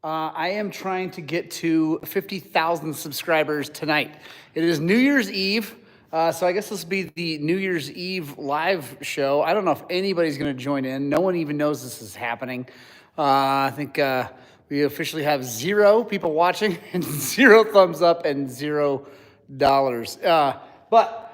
I am trying to get to 50,000 subscribers tonight. It is New Year's Eve, so I guess this will be the New Year's Eve live show. I don't know if anybody's going to join in. No one even knows this is happening. I think we officially have 0 people watching and 0 thumbs up and $0. But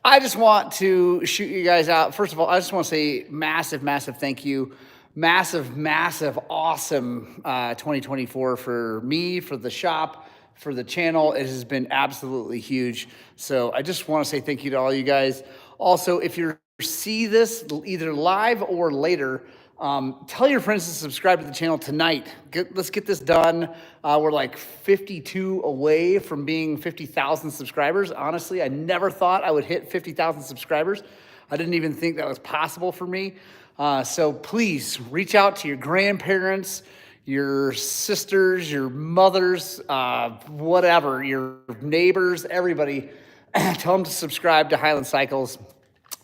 I just want to shoot you guys out. First of all, I just want to say massive, massive thank you. Massive, massive, awesome 2024 for me, for the shop, for the channel. It has been absolutely huge. So I just want to say thank you to all you guys. Also, if you see this either live or later, tell your friends to subscribe to the channel tonight. Let's get this done. We're like 52 away from being 50,000 subscribers. Honestly, I never thought I would hit 50,000 subscribers. I didn't even think that was possible for me. So please reach out to your grandparents, your sisters, your mothers, whatever, your neighbors, everybody. Tell them to subscribe to Highland Cycles.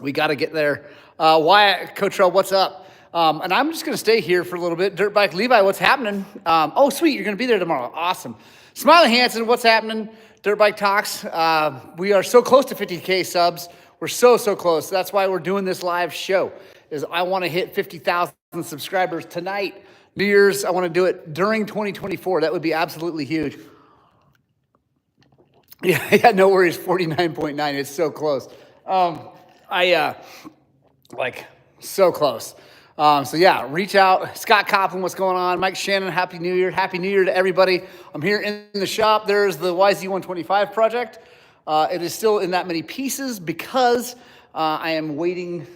We got to get there. Wyatt, Cotrell, what's up? And I'm just going to stay here for a little bit. Dirt Bike Levi, what's happening? Oh, sweet, you're going to be there tomorrow. Awesome. Smiley Hansen, what's happening? Dirt Bike Talks. We are so close to 50K subs. We're so close. That's why we're doing this live show. Is I want to hit 50,000 subscribers tonight. New Year's, I want to do it during 2024. That would be absolutely huge. Yeah, no worries, 49.9. It's so close. So close. So yeah, reach out. Scott Copeland, what's going on? Mike Shannon, Happy New Year. Happy New Year to everybody. I'm here in the shop. There's the YZ125 project. It is still in that many pieces because I am waiting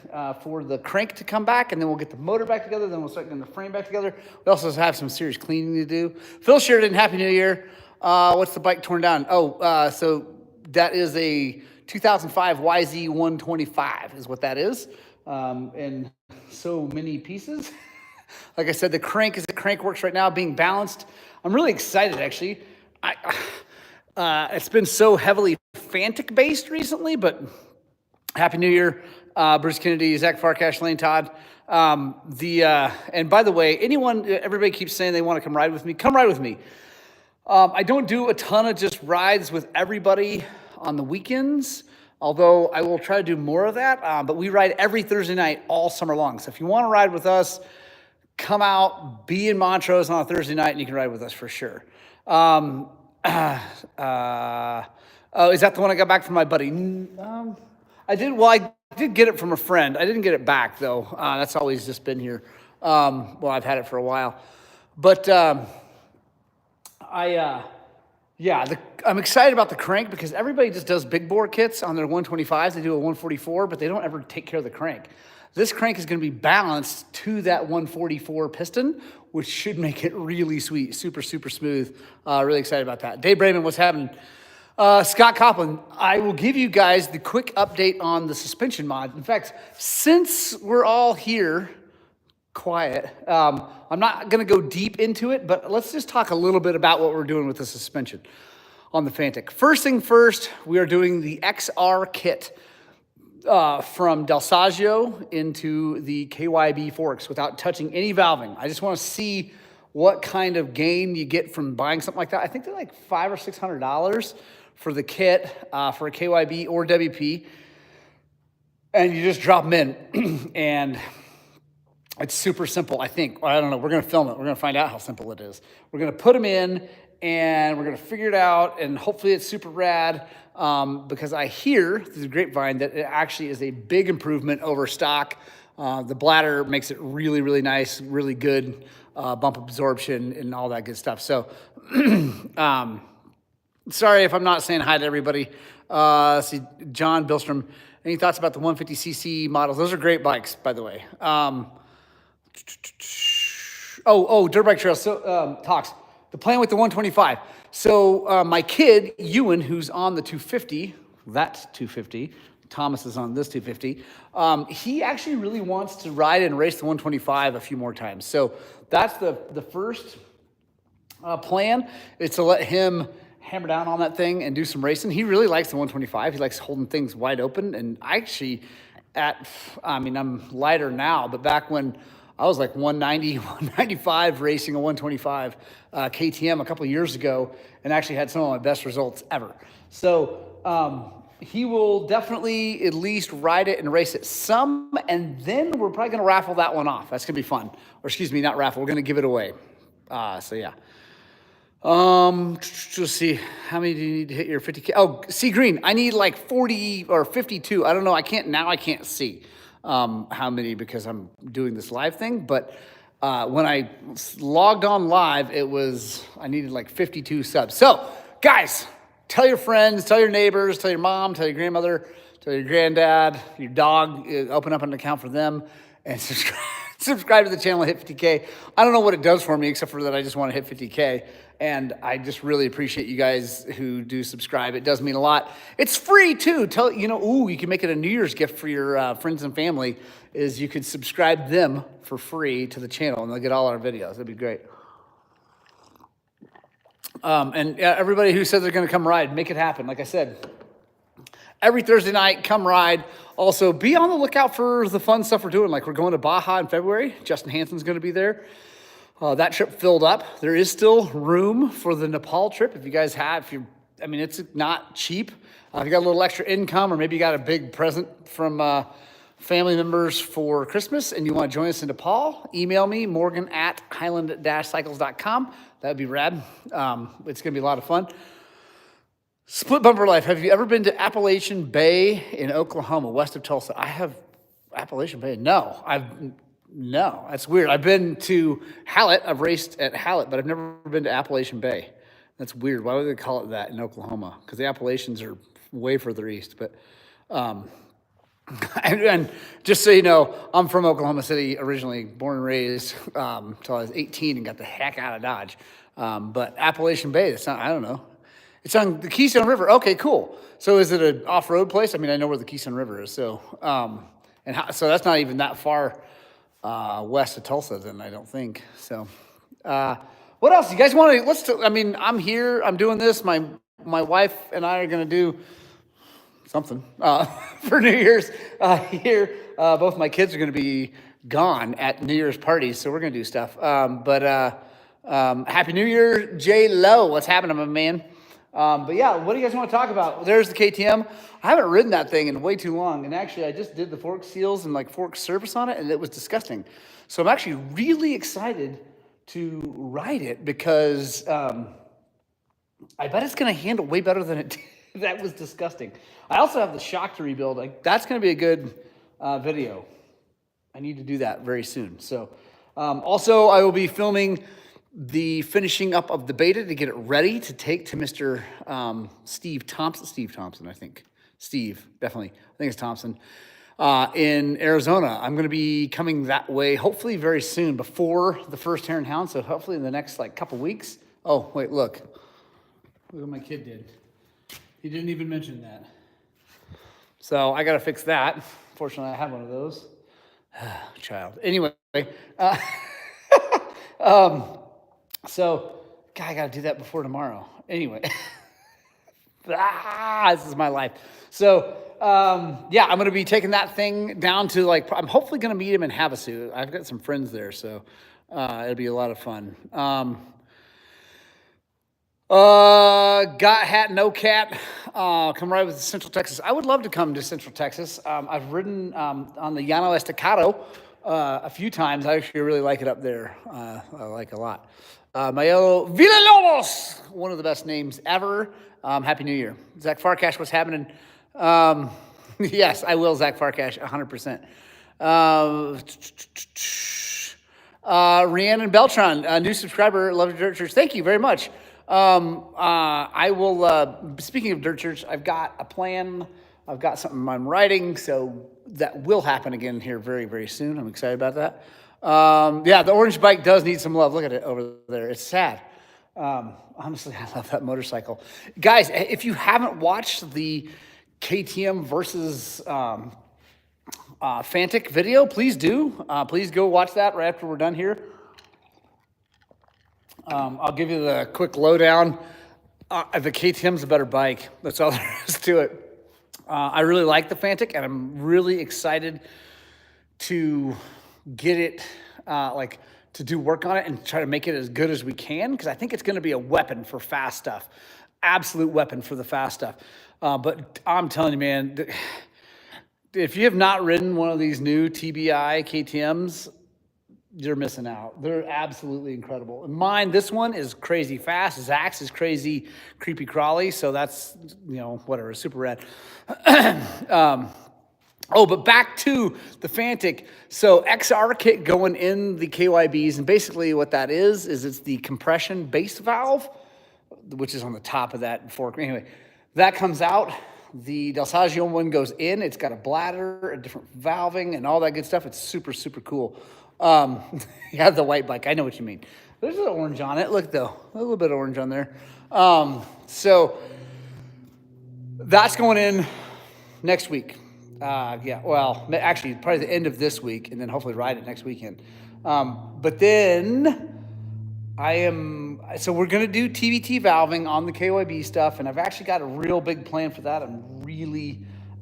for the crank to come back, and then we'll get the motor back together, then we'll start getting the frame back together. We also have some serious cleaning to do. Phil Sheridan, Happy New Year. What's the bike torn down? So that is a 2005 YZ125 is what that is. And so many pieces. Like I said, the crank is the crank works right now, being balanced. I'm really excited, actually. It's been so heavily Fantic based recently, but Happy New Year, Bruce Kennedy, Zach Farkash, Lane Todd. And by the way, everybody keeps saying they want to come ride with me. Come ride with me. I don't do a ton of just rides with everybody on the weekends, although I will try to do more of that. But we ride every Thursday night all summer long. So if you want to ride with us, come out, be in Montrose on a Thursday night, and you can ride with us for sure. Is that the one I got back from my buddy? I did get it from a friend. I didn't get it back, though. That's always just been here. I've had it for a while. But I'm excited about the crank because everybody just does big bore kits on their 125s. They do a 144, but they don't ever take care of the crank. This crank is going to be balanced to that 144 piston, which should make it really sweet, super smooth. Really excited about that. Dave Brayman, what's happening? Scott Copeland, I will give you guys the quick update on the suspension mod. In fact, since we're all here, quiet, I'm not going to go deep into it, but let's just talk a little bit about what we're doing with the suspension on the Fantic. First thing first, we are doing the XR kit from Del Saggio into the KYB forks without touching any valving. I just want to see what kind of gain you get from buying something like that. I think they're like $500 or $600 for the kit for a KYB or WP, and you just drop them in, and it's super simple, I think. I don't know. We're going to film it. We're going to find out how simple it is. We're going to put them in, and we're going to figure it out, and hopefully it's super rad because I hear through the grapevine that it actually is a big improvement over stock. The bladder makes it really nice, really good bump absorption and all that good stuff. So sorry if I'm not saying hi to everybody. See, John Billstrom, any thoughts about the 150cc models? Those are great bikes, by the way. Dirt Bike Trail. So talks. The plan with the 125. So my kid, Ewan, who's on the 250, that 250, Thomas is on this 250, he actually really wants to ride and race the 125 a few more times. So that's the first plan, is to let him hammer down on that thing and do some racing. He really likes the 125. He likes holding things wide open. And I actually, I'm lighter now, but back when I was like 190, 195 racing a 125 KTM a couple of years ago, and actually had some of my best results ever. So he will definitely at least ride it and race it some, and then we're probably going to raffle that one off. That's going to be fun. Or excuse me, not raffle. We're going to give it away. So yeah. Let's see. How many do you need to hit your 50K? Oh, see green. I need like 40 or 52. I don't know. I can't see how many because I'm doing this live thing. But when I logged on live, I needed like 52 subs. So guys, tell your friends, tell your neighbors, tell your mom, tell your grandmother, tell your granddad, your dog, open up an account for them and subscribe to the channel and hit 50K. I don't know what it does for me except for that I just want to hit 50K. And I just really appreciate you guys who do subscribe. It does mean a lot. It's free too. You can make it a New Year's gift for your friends and family is you could subscribe them for free to the channel and they'll get all our videos. That'd be great. And everybody who says they're going to come ride, make it happen. Like I said, every Thursday night, come ride. Also, be on the lookout for the fun stuff we're doing. Like we're going to Baja in February. Justin Hansen's going to be there. That trip filled up. There is still room for the Nepal trip. If you guys it's not cheap. If you got a little extra income or maybe you got a big present from family members for Christmas and you want to join us in Nepal, email me, morgan@highland-cycles.com. That would be rad. It's going to be a lot of fun. Split bumper life. Have you ever been to Appalachian Bay in Oklahoma, west of Tulsa? I have. Appalachian Bay? No, that's weird. I've been to Hallett. I've raced at Hallett, but I've never been to Appalachian Bay. That's weird. Why would they call it that in Oklahoma? Because the Appalachians are way further east. But and just so you know, I'm from Oklahoma City originally, born and raised until I was 18 and got the heck out of Dodge. But Appalachian Bay, I don't know. It's on the Keystone River. Okay, cool. So is it an off-road place? I mean, I know where the Keystone River is. So so that's not even that far west of Tulsa then, I don't think. So what else? You guys want to, I'm here, I'm doing this. My wife and I are going to do something for New Year's here. Both my kids are going to be gone at New Year's parties, so we're going to do stuff. Happy New Year, J Lo. What's happening, my man? But yeah, what do you guys want to talk about? There's the KTM. I haven't ridden that thing in way too long. And actually, I just did the fork seals and like fork service on it, and it was disgusting. So I'm actually really excited to ride it because I bet it's going to handle way better than it did. That was disgusting. I also have the shock to rebuild. That's going to be a good video. I need to do that very soon. So also, I will be filming the finishing up of the beta to get it ready to take to Mr. Steve Thompson, I think. Steve, definitely. I think it's Thompson. In Arizona. I'm going to be coming that way hopefully very soon before the first Hare and Hound. So hopefully in the next couple weeks. Oh, wait, look. Look what my kid did. He didn't even mention that. So I got to fix that. Fortunately, I have one of those. Child. Anyway. So, God, I got to do that before tomorrow. Anyway. This is my life. So, yeah, I'm going to be taking that thing down to I'm hopefully going to meet him in Havasu. I've got some friends there, so it'll be a lot of fun. Got hat, no cat. Come ride with Central Texas. I would love to come to Central Texas. I've ridden on the Llano Estacado a few times. I actually really like it up there. I like a lot. Mayelo Villalobos, one of the best names ever. Happy New Year. Zach Farkash, what's happening? Yes, I will, Zach Farkash, 100%. Rhiannon Beltran, a new subscriber, love Dirt Church. Thank you very much. I will, speaking of Dirt Church, I've got a plan. I've got something I'm writing, so that will happen again here very, very soon. I'm excited about that. Yeah, the orange bike does need some love. Look at it over there. It's sad. Honestly, I love that motorcycle. Guys, if you haven't watched the KTM versus Fantic video, please do. Please go watch that right after we're done here. I'll give you the quick lowdown. The KTM's a better bike. That's all there is to it. I really like the Fantic, and I'm really excited to get it like to do work on it and try to make it as good as we can, because I think it's going to be a weapon for fast stuff, absolute weapon for the fast stuff. But I'm telling you, man, if you have not ridden one of these new TBI KTMs, you're missing out. They're absolutely incredible. And mine, this one is crazy fast. Zach's is crazy creepy crawly. So that's, whatever, super rad. But back to the Fantic. So XR kit going in the KYBs. And basically what that is it's the compression base valve, which is on the top of that fork. Anyway, that comes out. The Del Saggio one goes in. It's got a bladder, a different valving, and all that good stuff. It's super, super cool. Yeah, the white bike. I know what you mean. There's a little orange on it. Look, though. A little bit of orange on there. So that's going in next week. Actually, probably the end of this week, and then hopefully ride it next weekend. But then so we're going to do TBT valving on the KYB stuff, and I've actually got a real big plan for that.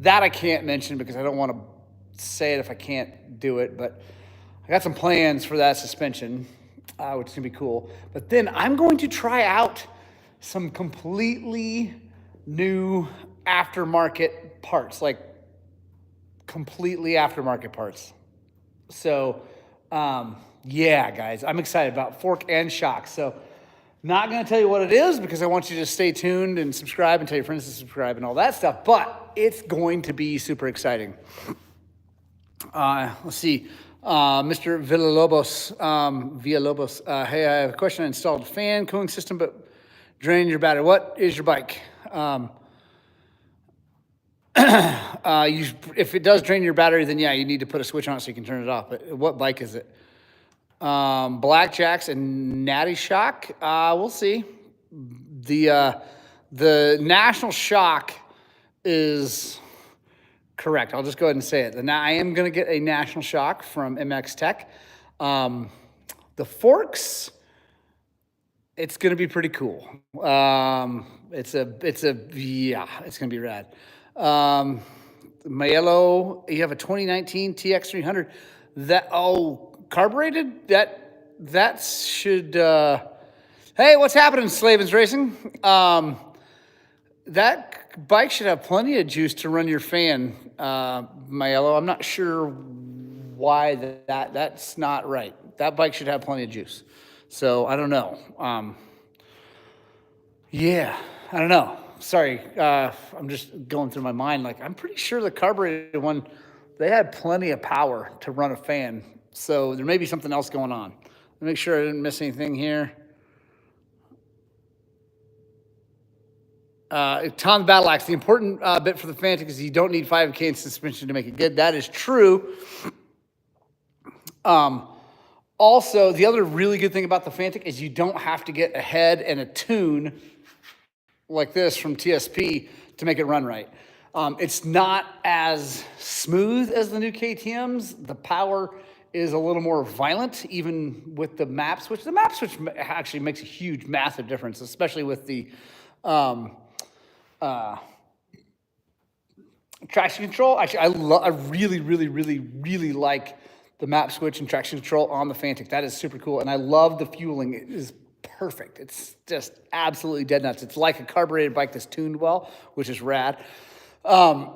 That I can't mention because I don't want to say it if I can't do it, but I got some plans for that suspension, which is going to be cool. But then I'm going to try out some completely new aftermarket parts, like completely aftermarket parts. So, yeah, guys, I'm excited about fork and shock. So not going to tell you what it is because I want you to stay tuned and subscribe and tell your friends to subscribe and all that stuff. But it's going to be super exciting. Let's see. Mr. Villalobos, hey, I have a question. I installed a fan cooling system, but drained your battery. What is your bike? If it does drain your battery, then yeah, you need to put a switch on it so you can turn it off. But what bike is it? Blackjacks and Natty Shock. We'll see. The National Shock is correct. I'll just go ahead and say it. Now I am going to get a National Shock from MX Tech. The forks, it's going to be pretty cool. It's going to be rad. Maello, you have a 2019 TX300 carbureted. That should, hey, what's happening, Slavens Racing? That bike should have plenty of juice to run your fan, Maello. I'm not sure why that's not right. That bike should have plenty of juice. So I don't know. Yeah, I don't know. Sorry, I'm just going through my mind. Like, I'm pretty sure the carbureted one, they had plenty of power to run a fan. So there may be something else going on. Let me make sure I didn't miss anything here. Tom Battle Axe, the important bit for the Fantic is you don't need 5K in suspension to make it good. That is true. Also, the other really good thing about the Fantic is you don't have to get a head and a tune like this from TSP to make it run right. It's not as smooth as the new KTMs. The power is a little more violent, even with the map switch. The map switch actually makes a huge, massive difference, especially with the traction control. Actually, I really, really, really, really like the map switch and traction control on the Fantic. That is super cool, and I love the fueling. It is perfect. It's just absolutely dead nuts. It's like a carbureted bike that's tuned well, which is rad. I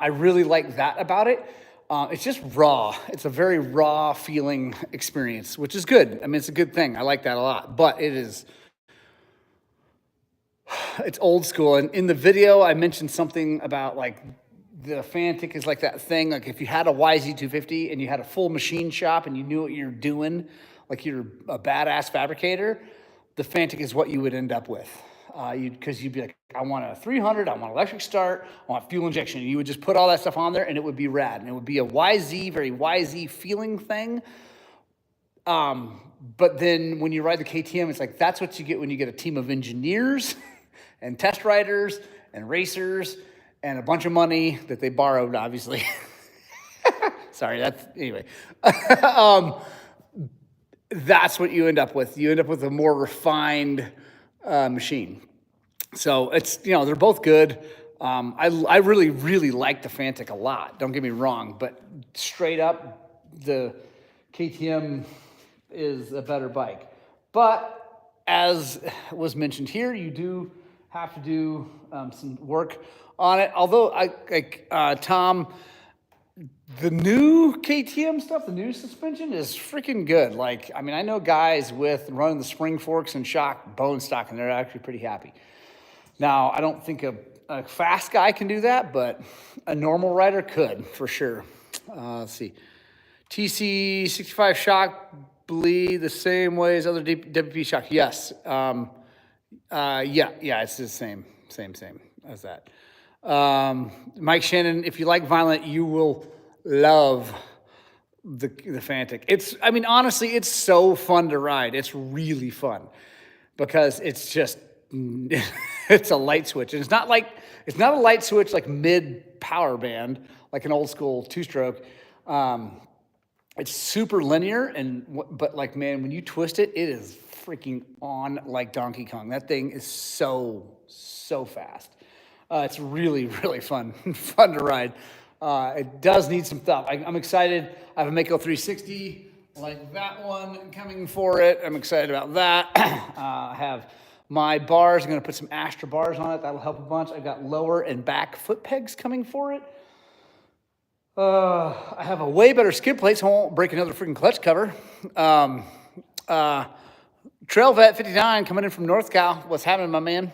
really like that about it. It's just raw. It's a very raw feeling experience, which is good. I mean, it's a good thing. I like that a lot, but it's old school. And in the video, I mentioned something about like the Fantic is like that thing. Like if you had a YZ250 and you had a full machine shop and you knew what you're doing, like you're a badass fabricator, the Fantic is what you would end up with. Because you'd be like, I want a 300, I want electric start, I want fuel injection. And you would just put all that stuff on there and it would be rad. And it would be a very YZ feeling thing. But then when you ride the KTM, it's like, that's what you get when you get a team of engineers and test riders and racers and a bunch of money that they borrowed, obviously. Sorry, anyway. That's what you end up with. You end up with a more refined machine. So it's, they're both good. I really, really like the Fantic a lot. Don't get me wrong, but straight up, the KTM is a better bike. But as was mentioned here, you do have to do some work on it. Although Tom, the new KTM stuff, the new suspension is freaking good. Like, I mean, I know guys with running the spring forks and shock bone stock, and they're actually pretty happy. Now, I don't think a fast guy can do that, but a normal rider could for sure. Let's see. TC65 shock bleed the same way as other WP shock. Yes. Yeah, it's the same as that. Mike Shannon, if you like violent, you will love the Fantic. I mean, honestly, it's so fun to ride. It's really fun because it's just, it's a light switch. And it's not a light switch like mid power band, like an old school two-stroke. It's super linear, but like, man, when you twist it, it is freaking on like Donkey Kong. That thing is so fast. It's really, really fun to ride. It does need some thought. I'm excited. I have a Mako 360 like that one coming for it. I'm excited about that. I have my bars. I'm going to put some Astra bars on it. That'll help a bunch. I've got lower and back foot pegs coming for it. I have a way better skid plate, so I won't break another freaking clutch cover. Trail Vet 59 coming in from North Cal. What's happening, my man?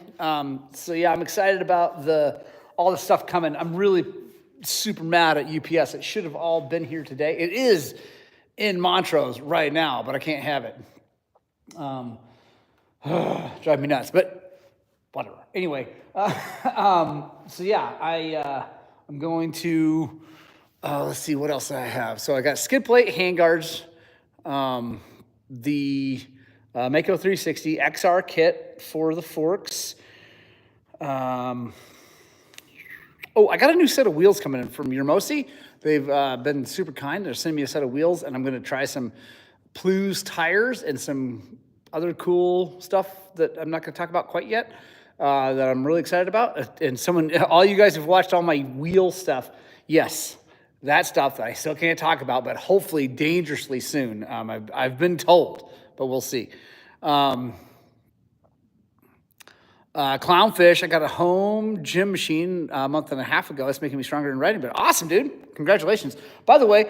So yeah, I'm excited about all the stuff coming. I'm really super mad at UPS. It should have all been here today. It is in Montrose right now, but I can't have it. Drive me nuts, but whatever. Anyway, so yeah, I'm going to. Let's see what else I have. So I got skid plate, handguards, the Mako 360 XR kit for the forks. I got a new set of wheels coming in from Yermosi. They've been super kind. They're sending me a set of wheels, and I'm going to try some Plus tires and some other cool stuff that I'm not going to talk about quite yet, that I'm really excited about. And all you guys have watched all my wheel stuff. Yes. That stuff that I still can't talk about, but hopefully dangerously soon. I've been told, but we'll see. Clownfish, I got a home gym machine a month and a half ago. It's making me stronger in riding, but awesome, dude. Congratulations. By the way,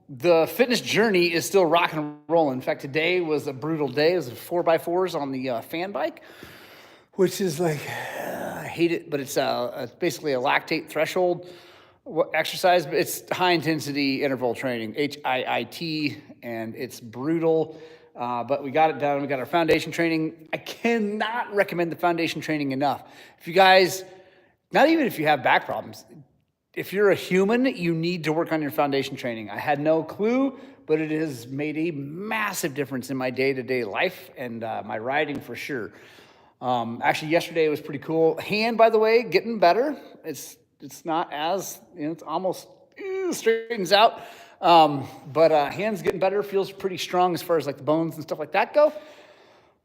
the fitness journey is still rocking and rolling. In fact, today was a brutal day. It was 4x4s on the fan bike, which is like, I hate it, but it's basically a lactate threshold exercise, but it's high intensity interval training, HIIT, and it's brutal. But we got it done. We got our foundation training. I cannot recommend the foundation training enough. If you guys, not even if you have back problems, if you're a human, you need to work on your foundation training. I had no clue, but it has made a massive difference in my day-to-day life and my riding for sure. Actually, yesterday was pretty cool. Hand, by the way, getting better. It's not as, it's almost straightens out. But hands getting better, feels pretty strong as far as like the bones and stuff like that go.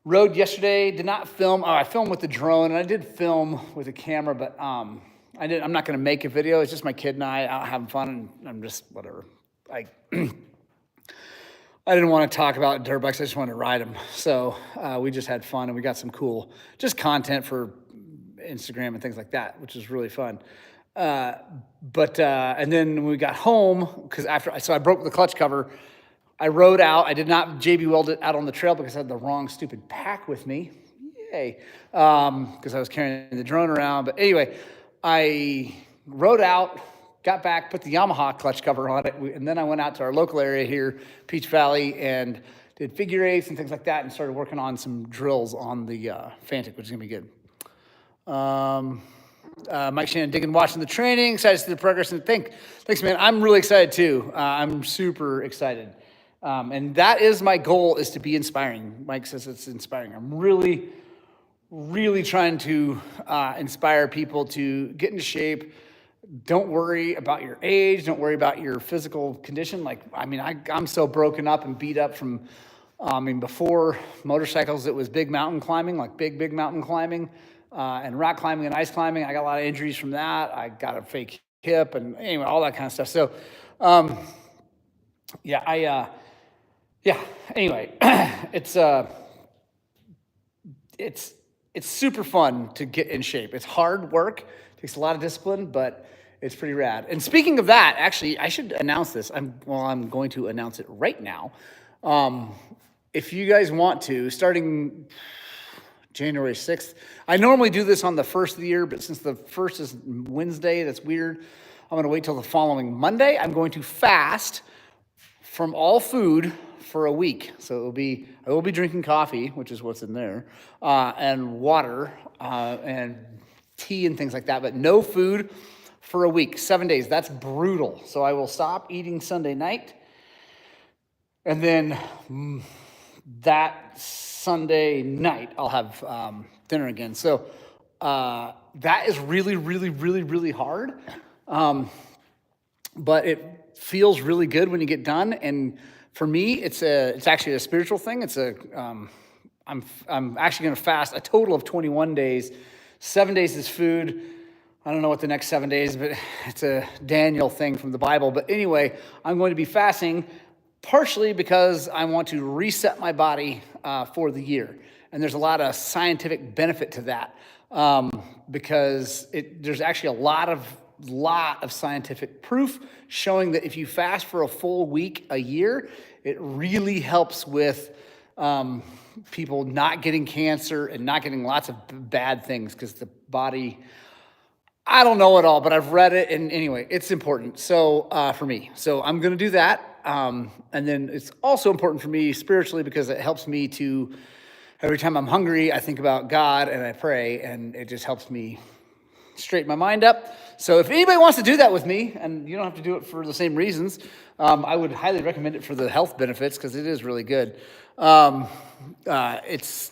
Rode yesterday, did not film. I filmed with the drone, and I did film with a camera, but I'm not going to make a video. It's just my kid and I out having fun, and I'm just whatever. I didn't want to talk about dirt bikes. I just wanted to ride them. So we just had fun, and we got some cool just content for Instagram and things like that, which is really fun. And then when we got home, so I broke the clutch cover. I rode out. I did not JB weld it out on the trail because I had the wrong stupid pack with me. Yay. Because I was carrying the drone around. But anyway, I rode out, got back, put the Yamaha clutch cover on it. And then I went out to our local area here, Peach Valley, and did figure eights and things like that, and started working on some drills on the Fantic, which is going to be good. Mike Shannon, digging, watching the training, excited to see the progress, and thanks, man. I'm really excited too. I'm super excited. And that is my goal, is to be inspiring. Mike says it's inspiring. I'm really, really trying to inspire people to get into shape. Don't worry about your age. Don't worry about your physical condition. I'm so broken up and beat up from, before motorcycles, it was big mountain climbing, like big mountain climbing. And rock climbing and ice climbing. I got a lot of injuries from that. I got a fake hip and anyway, all that kind of stuff. So Yeah, yeah. Anyway, it's it's it's super fun to get in shape. It's hard work, takes a lot of discipline, but it's pretty rad. And speaking of that, actually, I should announce this. I'm going to announce it right now. Um, if you guys want to, starting January 6th, I normally do this on the first of the year, but since the first is Wednesday, that's weird. I'm going to wait till the following Monday. I'm going to fast from all food for a week. So I will be drinking coffee, which is what's in there, and water, and tea and things like that, but no food for a week, 7 days. That's brutal. So I will stop eating Sunday night, and then that Sunday night I'll have dinner again. So that is really, really, really, really hard. But it feels really good when you get done. And for me, it's actually a spiritual thing. I'm actually going to fast a total of 21 days. 7 days is food. I don't know what the next 7 days, but it's a Daniel thing from the Bible. But anyway, I'm going to be fasting partially because I want to reset my body for the year. And there's a lot of scientific benefit to that because there's actually a lot of scientific proof showing that if you fast for a full week a year, it really helps with people not getting cancer and not getting lots of bad things because the body, I don't know it all, but I've read it. And anyway, it's important. So for me, so I'm going to do that. And then it's also important for me spiritually because it helps me to, every time I'm hungry, I think about God and I pray, and it just helps me straighten my mind up. So if anybody wants to do that with me, and you don't have to do it for the same reasons, I would highly recommend it for the health benefits because it is really good. It's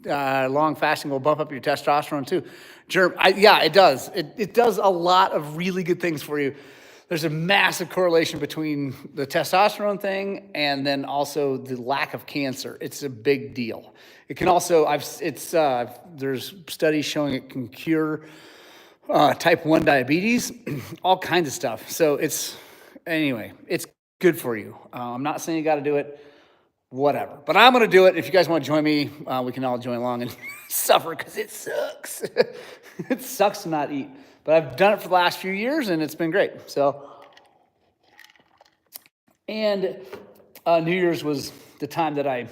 long fasting will bump up your testosterone too. It does. It does a lot of really good things for you. There's a massive correlation between the testosterone thing and then also the lack of cancer. It's a big deal. It can also, there's studies showing it can cure type 1 diabetes, all kinds of stuff. So it's good for you. I'm not saying you got to do it, whatever. But I'm going to do it. If you guys want to join me, we can all join along and suffer because it sucks. It sucks to not eat. But I've done it for the last few years, and it's been great. So, and New Year's was the time that I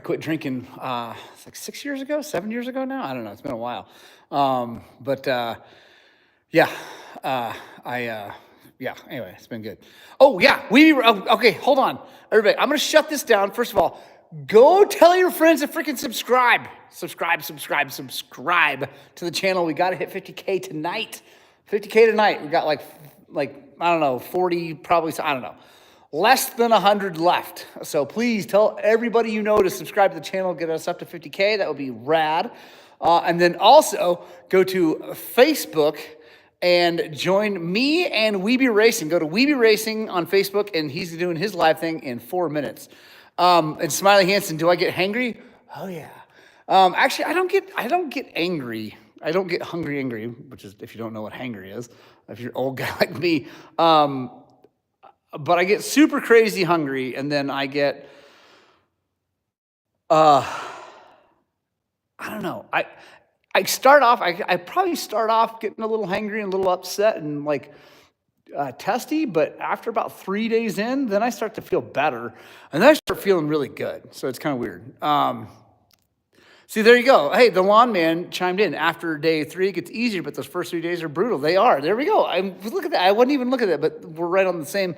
quit drinking. It's like 6 years ago, 7 years ago now. I don't know. It's been a while. Anyway, it's been good. Oh yeah, okay. Hold on, everybody. I'm gonna shut this down. First of all, go tell your friends to freaking subscribe to the channel. We got to hit 50K tonight. 50K tonight. We got like I don't know, 40 probably. I don't know. Less than 100 left. So please tell everybody you know to subscribe to the channel. Get us up to 50K. That would be rad. And then also go to Facebook and join me and Weeby Racing. Go to Weeby Racing on Facebook, and he's doing his live thing in 4 minutes. And Smiley Hansen, do I get hangry? Oh yeah. Actually, I don't get angry. I don't get angry, which is if you don't know what hangry is, if you're an old guy like me. But I get super crazy hungry, and then I get, I don't know. I probably start off getting a little hangry and a little upset and testy, but after about 3 days in, then I start to feel better, and then I start feeling really good. So it's kind of weird. See, there you go. Hey, the lawn man chimed in. After day 3, it gets easier, but those first 3 days are brutal. They are. There we go. Look at that. I wouldn't even look at that, but we're right on the same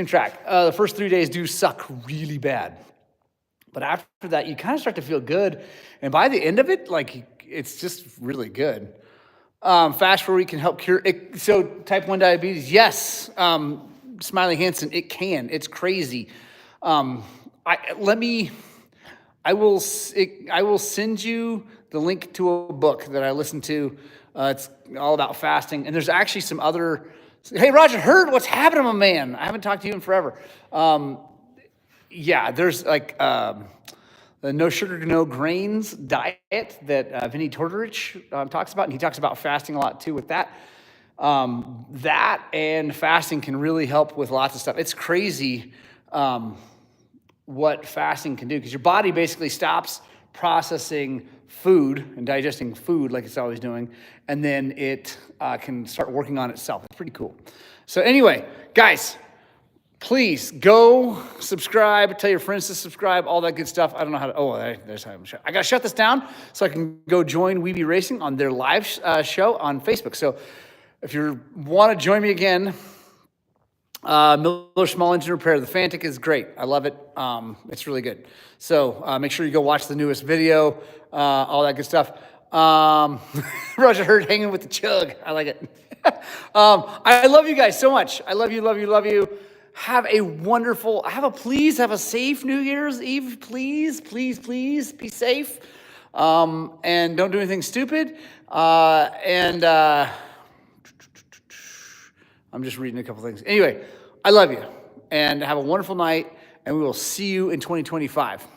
track. The first 3 days do suck really bad, but after that, you kind of start to feel good, and by the end of it, it's just really good. Fast for a week can help cure it. So type 1 diabetes, yes. Smiley Hansen, it can. It's crazy. I will send you the link to a book that I listened to. It's all about fasting, and there's actually some other. Hey, Roger Hurd, what's happening, my man? I haven't talked to you in forever. There's the no sugar, no grains diet that Vinny Tortorich talks about, and he talks about fasting a lot too with that. That and fasting can really help with lots of stuff. It's crazy what fasting can do, because your body basically stops processing food and digesting food like it's always doing, and then it can start working on itself. It's pretty cool. So anyway, guys, please go subscribe, tell your friends to subscribe, all that good stuff. I don't know how to, there's how I'm I got to shut this down so I can go join Weeby Racing on their live show on Facebook. So if you want to join me again, Miller Small Engine Repair, the Fantic is great. I love it. It's really good. So make sure you go watch the newest video, all that good stuff. Roger Hurd hanging with the chug. I like it. I love you guys so much. I love you, love you, love you. Have a wonderful, please have a safe New Year's Eve. Please, please, please be safe. And don't do anything stupid. I'm just reading a couple things. Anyway, I love you, and have a wonderful night, and we will see you in 2025.